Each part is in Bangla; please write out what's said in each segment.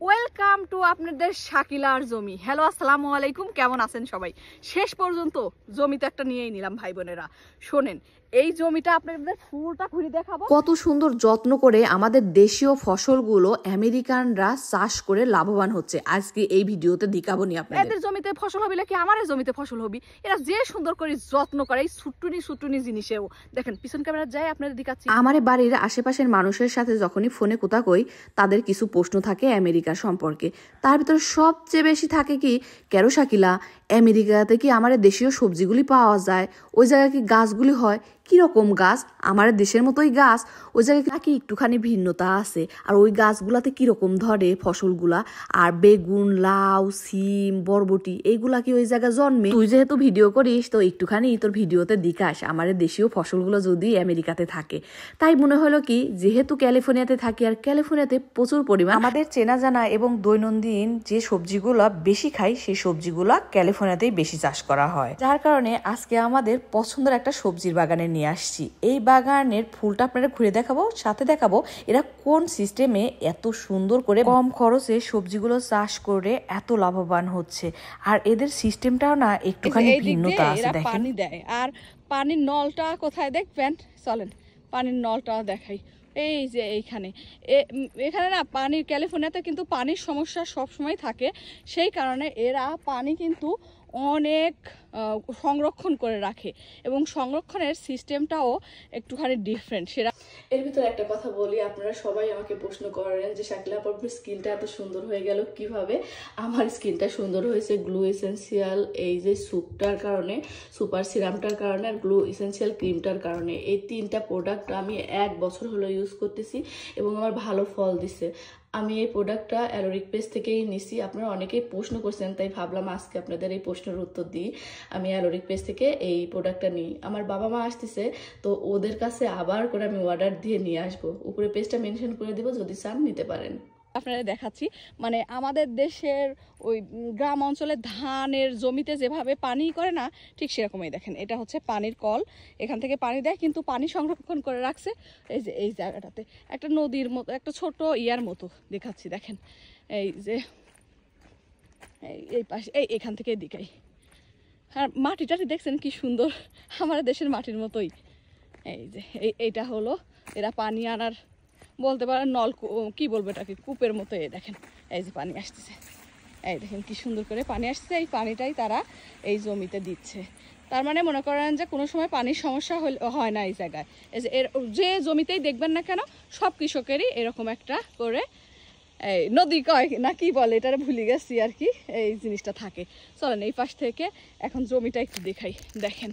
ওয়েলকাম টু আপনাদের শাকিলার জমি। হ্যালো, আসসালামু আলাইকুম। কেমন আছেন সবাই? শেষ পর্যন্ত জমিতে একটা নিয়েই নিলাম ভাই বোনেরা। শোনেন, এই জমিটা আপনাদের ফুলটা ঘুরে দেখাবো। কত সুন্দর যত্ন করে আমাদের দেশীয় ফসলগুলো আমেরিকানরা চাষ করে লাভবান হচ্ছে। আজকে এই ভিডিওতে দেখাবো নি আপনাদের। এদের জমিতে ফসল হবে নাকি আমার জমিতে ফসল হবে? এরা যে সুন্দর করে যত্ন করে এই ছুটুনি জিনিসেও দেখেন। পিছন ক্যামেরা যায় আপনাদের দেখাচ্ছি। আমার বাড়ির আশেপাশের মানুষের সাথে যখনই ফোনে কথা কই, তাদের কিছু প্রশ্ন থাকে আমেরিকা সম্পর্কে। তার ভিতরে সবচেয়ে বেশি থাকে কি, কেন শাকিলা আমেরিকাতে কি আমার দেশীয় সবজিগুলি পাওয়া যায়? ওই জায়গায় কি গাছগুলি হয়? কিরকম গাছ? আমার দেশের মতোই গাছ? ওই জায়গায় নাকি একটুখানি ভিন্নতা আছে? আর ওই গাছগুলাতে কিরকম ধরে ফসলগুলা? আর বেগুন, লাউ, সিম, বরবটি এইগুলা কি ওই জায়গায় জন্মে? তুই যেহেতু ভিডিও করিস, তো একটুখানি তোর ভিডিওতে দেখাস আমার দেশীয় ফসলগুলো যদি আমেরিকাতে থাকে। তাই মনে হলো কি, যেহেতু ক্যালিফোর্নিয়াতে থাকি আর ক্যালিফোর্নিয়াতে প্রচুর পরিমাণ আমাদের চেনা জানা এবং দৈনন্দিন যে সবজিগুলো বেশি খাই, সেই সবজিগুলো ক্যালিফোর্নিয়াতেই বেশি চাষ করা হয়। যার কারণে আজকে আমাদের পছন্দের একটা সবজির বাগানে নিয়ে আসছি। এই বাগানের ফুলটা আপনারা ঘুরে দেখাবো, সাথে দেখাবো এরা কোন সিস্টেমে এত সুন্দর করে কম খরচে সবজিগুলো চাষ করে এত লাভবান হচ্ছে। আর এদের সিস্টেমটাও না একটুখানি ভিন্নতা আছে। দেখেন পানি দেয়, আর পানির নলটা কোথায় দেখবেন, চলেন পানির নলটা দেখাই। এই যে এখানে না পানির, ক্যালিফোর্নিয়াতে কিন্তু পানির সমস্যা সবসময় থাকে। সেই কারণে এরা পানি কিন্তু অনেক সংরক্ষণ করে রাখে এবং সংরক্ষণের সিস্টেমটাও একটুখানি ডিফারেন্ট। সেটা এর ভিতরে একটা কথা বলি, আপনারা সবাই আমাকে প্রশ্ন করেন যে শাকিলা আপুর স্কিনটা এত সুন্দর হয়ে গেল কিভাবে? আমার স্কিনটা সুন্দর হয়েছে গ্লু এসেন্সিয়াল এই যে স্যুপটার কারণে, সুপার সিরামটার কারণে, আর গ্লু এসেন্সিয়াল ক্রিমটার কারণে। এই তিনটা প্রোডাক্ট আমি 1 বছর হলো ইউজ করতেছি এবং আমার ভালো ফল দিছে। আমি এই প্রোডাক্টটা অ্যালোরিক পেজ থেকেই নিছি। আপনারা অনেকেই প্রশ্ন করছেন, তাই ভাবলাম আজকে আপনাদের এই প্রশ্নের উত্তর দিই। আমি অ্যালোরিক পেজ থেকে এই প্রোডাক্টটা নিই। আমার বাবা মা আসতেছে, তো ওদের কাছে আবার করে আমি অর্ডার দিয়ে নিয়ে আসবো। উপরে পেজটা মেনশন করে দেবো, যদি চান নিতে পারেন। আপনারা দেখাচ্ছি, মানে আমাদের দেশের ওই গ্রাম অঞ্চলে ধানের জমিতে যেভাবে পানি করে না, ঠিক সেরকমই দেখেন। এটা হচ্ছে পানির কল, এখান থেকে পানি দেয়, কিন্তু পানি সংরক্ষণ করে রাখছে এই যে এই জায়গাটাতে একটা নদীর মতো, একটা ছোট ইয়ার মতো দেখাচ্ছি। দেখেন এই যে এই পাশে এখান থেকে দিকাই। আর মাটিটা দেখছেন কি সুন্দর, আমার দেশের মাটির মতোই। এই যে এইটা হলো এরা পানি আনার, বলতে পারেন নল, কি বলবো এটাকে, কূপের মতো। এই দেখেন এই যে পানি আসতেছে, এই দেখেন কি সুন্দর করে পানি আসছে। এই পানিটাই তারা এই জমিতে দিচ্ছে। তার মানে মনে করেন যে কোনো সময় পানির সমস্যা হয় না এই জায়গায়। এই যে যে জমিতেই দেখবেন না কেন, সব কৃষকেরই এরকম একটা করে এই নদী কয় না কি বলে, এটা ভুলে গেছি আর কি, এই জিনিসটা থাকে। চলেন এই পাশ থেকে এখন জমিটা একটু দেখাই। দেখেন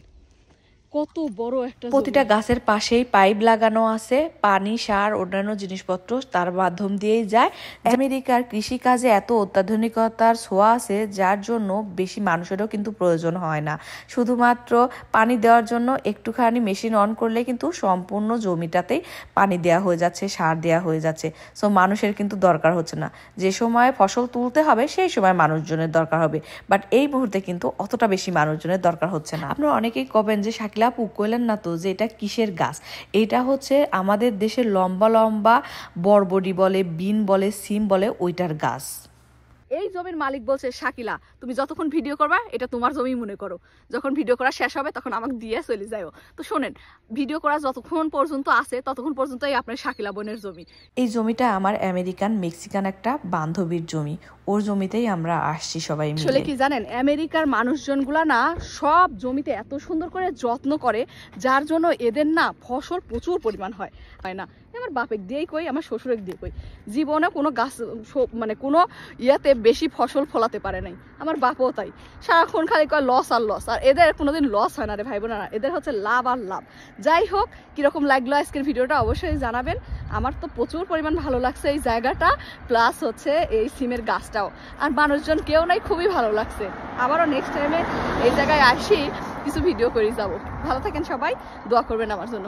কত বড় একটা, প্রতিটা গাছের পাশেই পাইপ লাগানো আছে, পানি, সার, অন্যান্য জিনিসপত্র তার মাধ্যম দিয়েই যায়। আমেরিকার কৃষিকাজে এত অত্যাধুনিকতার ছোঁয়া আছে, যার জন্য বেশি মানুষেরও কিন্তু প্রয়োজন হয় না। শুধুমাত্র পানি দেওয়ার জন্য একটুখানি মেশিন অন করলে কিন্তু সম্পূর্ণ জমিটাতেই পানি দেওয়া হয়ে যাচ্ছে, সার দেওয়া হয়ে যাচ্ছে। সো মানুষের কিন্তু দরকার হচ্ছে না। যে সময় ফসল তুলতে হবে সেই সময় মানুষজনের দরকার হবে, বাট এই মুহূর্তে কিন্তু অতটা বেশি মানুষজনের দরকার হচ্ছে না। আপনারা অনেকেই কবেন যে শাকিলা আপু কইলেন না তো যে এটা কিসের গাছ? এটা হচ্ছে আমাদের দেশের লম্বা লম্বা বরবটি বলে, বিন বলে, সিম বলে, ওইটার গাছ। এই জমির মালিক বলছে, শাকিলা তুমি যতক্ষণ ভিডিও করবা এটা তোমার জমি মনে করো, যখন ভিডিও করা শেষ হবে তখন আমাকে দিয়ে চলে যাও। তো শোনেন, ভিডিও করা যতক্ষণ পর্যন্ত আছে ততক্ষণ পর্যন্তই আপনার শাকিলা বোনের জমি। এই জমিটা আমার আমেরিকান মেক্সিকান একটা বান্ধবীর জমি, ওর জমিতেই আমরা আসছি সবাই মিলে। আসলে কি জানেন, আমেরিকার মানুষজনগুলা না সব জমিতে এত সুন্দর করে যত্ন করে, যার জন্য এদের না ফসল প্রচুর পরিমাণ হয় না। আমার বাপেক দিয়েই কই, আমার শ্বশুরেক দিয়ে কই, জীবনে কোনো গাছ মানে কোনো ইয়াতে বেশি ফসল ফলাতে পারে নাই। আমার বাপও তাই, সারাক্ষণ খালি কয় লস আর লস। আর এদের কোনোদিন লস হয় না রে ভাই বোনেরা, এদের হচ্ছে লাভ আর লাভ। যাই হোক, কিরকম লাগলো আজকের ভিডিওটা অবশ্যই জানাবেন। আমার তো প্রচুর পরিমাণ ভালো লাগছে এই জায়গাটা, প্লাস হচ্ছে এই সিমের গাছটাও, আর মানুষজন কেউ নাই, খুবই ভালো লাগছে। আবারও নেক্সট টাইমে এই জায়গায় আসি কিছু ভিডিও করে যাব। ভালো থাকেন সবাই, দোয়া করবেন আমার জন্য।